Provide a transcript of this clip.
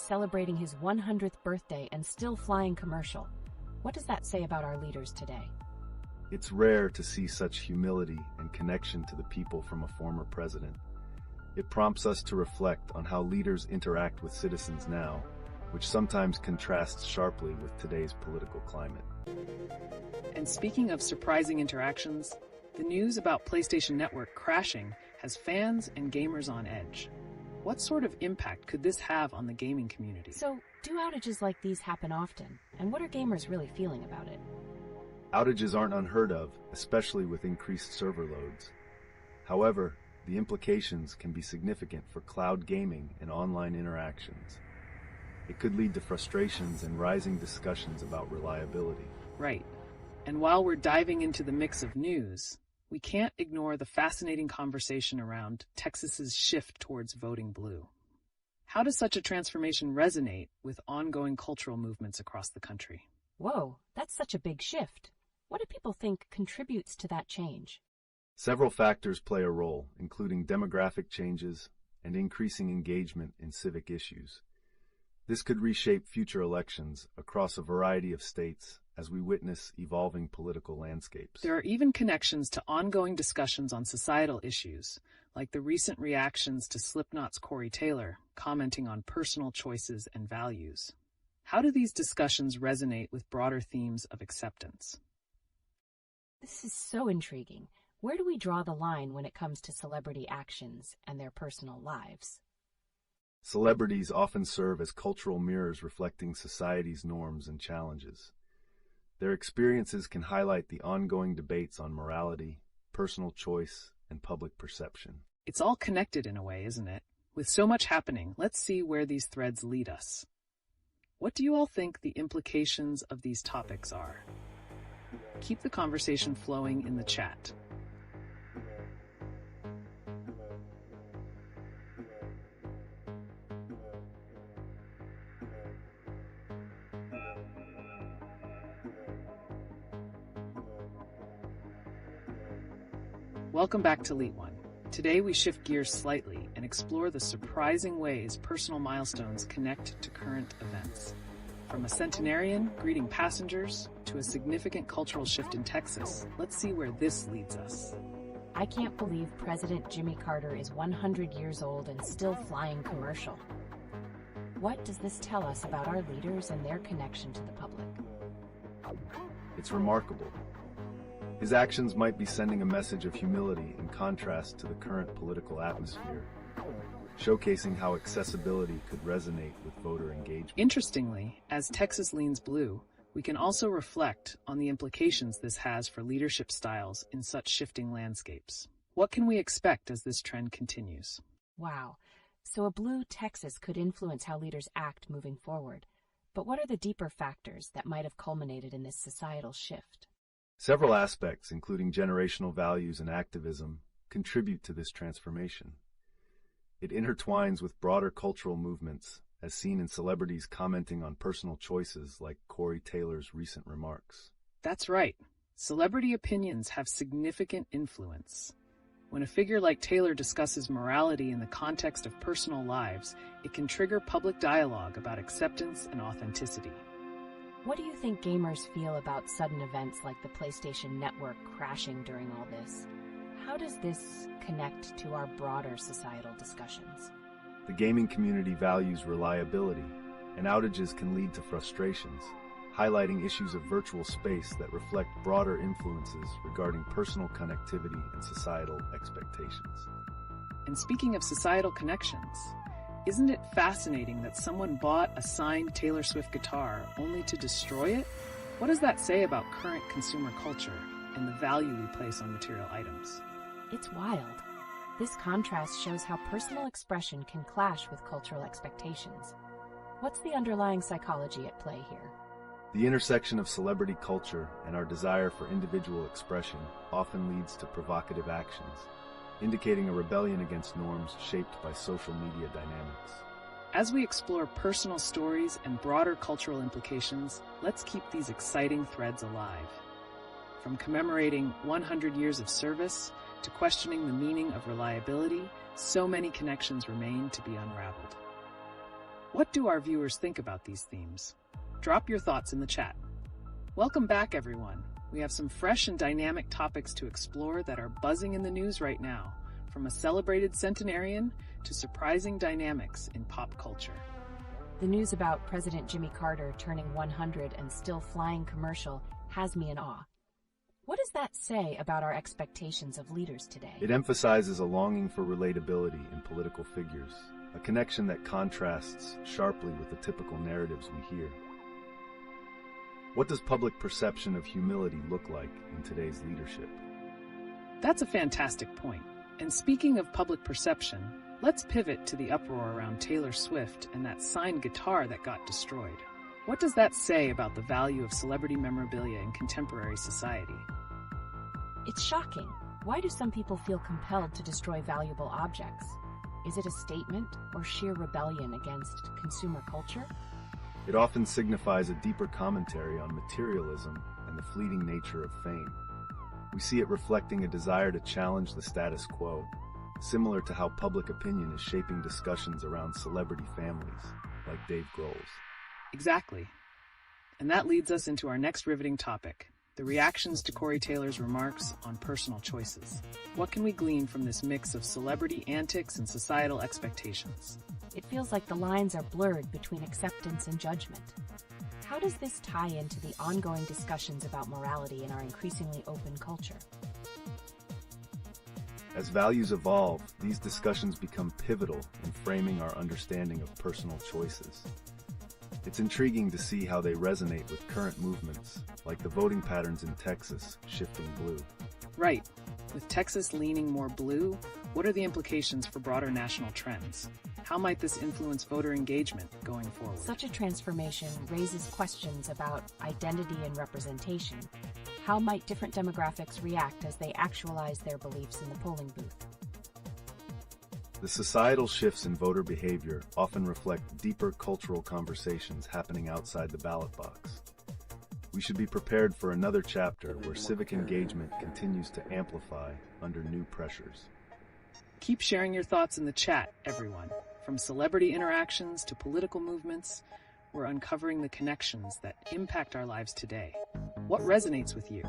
celebrating his 100th birthday and still flying commercial. What does that say about our leaders today? It's rare to see such humility and connection to the people from a former president. It prompts us to reflect on how leaders interact with citizens now, which sometimes contrasts sharply with today's political climate. And speaking of surprising interactions, the news about PlayStation Network crashing has fans and gamers on edge. What sort of impact could this have on the gaming community? So, do outages like these happen often? And what are gamers really feeling about it? Outages aren't unheard of, especially with increased server loads. However, the implications can be significant for cloud gaming and online interactions. It could lead to frustrations and rising discussions about reliability. Right. And while we're diving into the mix of news, we can't ignore the fascinating conversation around Texas's shift towards voting blue. How does such a transformation resonate with ongoing cultural movements across the country? Whoa, that's such a big shift. What do people think contributes to that change? Several factors play a role, including demographic changes and increasing engagement in civic issues. This could reshape future elections across a variety of states as we witness evolving political landscapes. There are even connections to ongoing discussions on societal issues, like the recent reactions to Slipknot's Corey Taylor, commenting on personal choices and values. How do these discussions resonate with broader themes of acceptance? This is so intriguing. Where do we draw the line when it comes to celebrity actions and their personal lives? Celebrities often serve as cultural mirrors reflecting society's norms and challenges. Their experiences can highlight the ongoing debates on morality, personal choice, and public perception. It's all connected in a way, isn't it? With so much happening, let's see where these threads lead us. What do you all think the implications of these topics are? Keep the conversation flowing in the chat. Welcome back to LeetOne. Today we shift gears slightly and explore the surprising ways personal milestones connect to current events. From a centenarian greeting passengers to a significant cultural shift in Texas, let's see where this leads us. I can't believe President Jimmy Carter is 100 years old and still flying commercial. What does this tell us about our leaders and their connection to the public? It's remarkable. His actions might be sending a message of humility in contrast to the current political atmosphere, showcasing how accessibility could resonate with voter engagement. Interestingly, as Texas leans blue, we can also reflect on the implications this has for leadership styles in such shifting landscapes. What can we expect as this trend continues? Wow, so a blue Texas could influence how leaders act moving forward. But what are the deeper factors that might have culminated in this societal shift? Several aspects, including generational values and activism, contribute to this transformation. It intertwines with broader cultural movements, as seen in celebrities commenting on personal choices like Corey Taylor's recent remarks. That's right. Celebrity opinions have significant influence. When a figure like Taylor discusses morality in the context of personal lives, it can trigger public dialogue about acceptance and authenticity. What do you think gamers feel about sudden events like the PlayStation Network crashing during all this? How does this connect to our broader societal discussions? The gaming community values reliability, and outages can lead to frustrations, highlighting issues of virtual space that reflect broader influences regarding personal connectivity and societal expectations. And speaking of societal connections, isn't it fascinating that someone bought a signed Taylor Swift guitar only to destroy it? What does that say about current consumer culture and the value we place on material items? It's wild. This contrast shows how personal expression can clash with cultural expectations. What's the underlying psychology at play here? The intersection of celebrity culture and our desire for individual expression often leads to provocative actions, indicating a rebellion against norms shaped by social media dynamics. As we explore personal stories and broader cultural implications, let's keep these exciting threads alive. From commemorating 100 years of service to questioning the meaning of reliability, so many connections remain to be unraveled. What do our viewers think about these themes? Drop your thoughts in the chat. Welcome back, everyone. We have some fresh and dynamic topics to explore that are buzzing in the news right now, from a celebrated centenarian to surprising dynamics in pop culture. The news about President Jimmy Carter turning 100 and still flying commercial has me in awe. What does that say about our expectations of leaders today? It emphasizes a longing for relatability in political figures, a connection that contrasts sharply with the typical narratives we hear. What does public perception of humility look like in today's leadership? That's a fantastic point. And speaking of public perception, let's pivot to the uproar around Taylor Swift and that signed guitar that got destroyed. What does that say about the value of celebrity memorabilia in contemporary society? It's shocking. Why do some people feel compelled to destroy valuable objects? Is it a statement or sheer rebellion against consumer culture? It often signifies a deeper commentary on materialism and the fleeting nature of fame. We see it reflecting a desire to challenge the status quo, similar to how public opinion is shaping discussions around celebrity families, like Dave Grohl's. Exactly. And that leads us into our next riveting topic, the reactions to Corey Taylor's remarks on personal choices. What can we glean from this mix of celebrity antics and societal expectations? It feels like the lines are blurred between acceptance and judgment. How does this tie into the ongoing discussions about morality in our increasingly open culture? As values evolve, these discussions become pivotal in framing our understanding of personal choices. It's intriguing to see how they resonate with current movements, like the voting patterns in Texas shifting blue. Right. With Texas leaning more blue, what are the implications for broader national trends? How might this influence voter engagement going forward? Such a transformation raises questions about identity and representation. How might different demographics react as they actualize their beliefs in the polling booth? The societal shifts in voter behavior often reflect deeper cultural conversations happening outside the ballot box. We should be prepared for another chapter where civic engagement continues to amplify under new pressures. Keep sharing your thoughts in the chat, everyone. From celebrity interactions to political movements, we're uncovering the connections that impact our lives today. What resonates with you?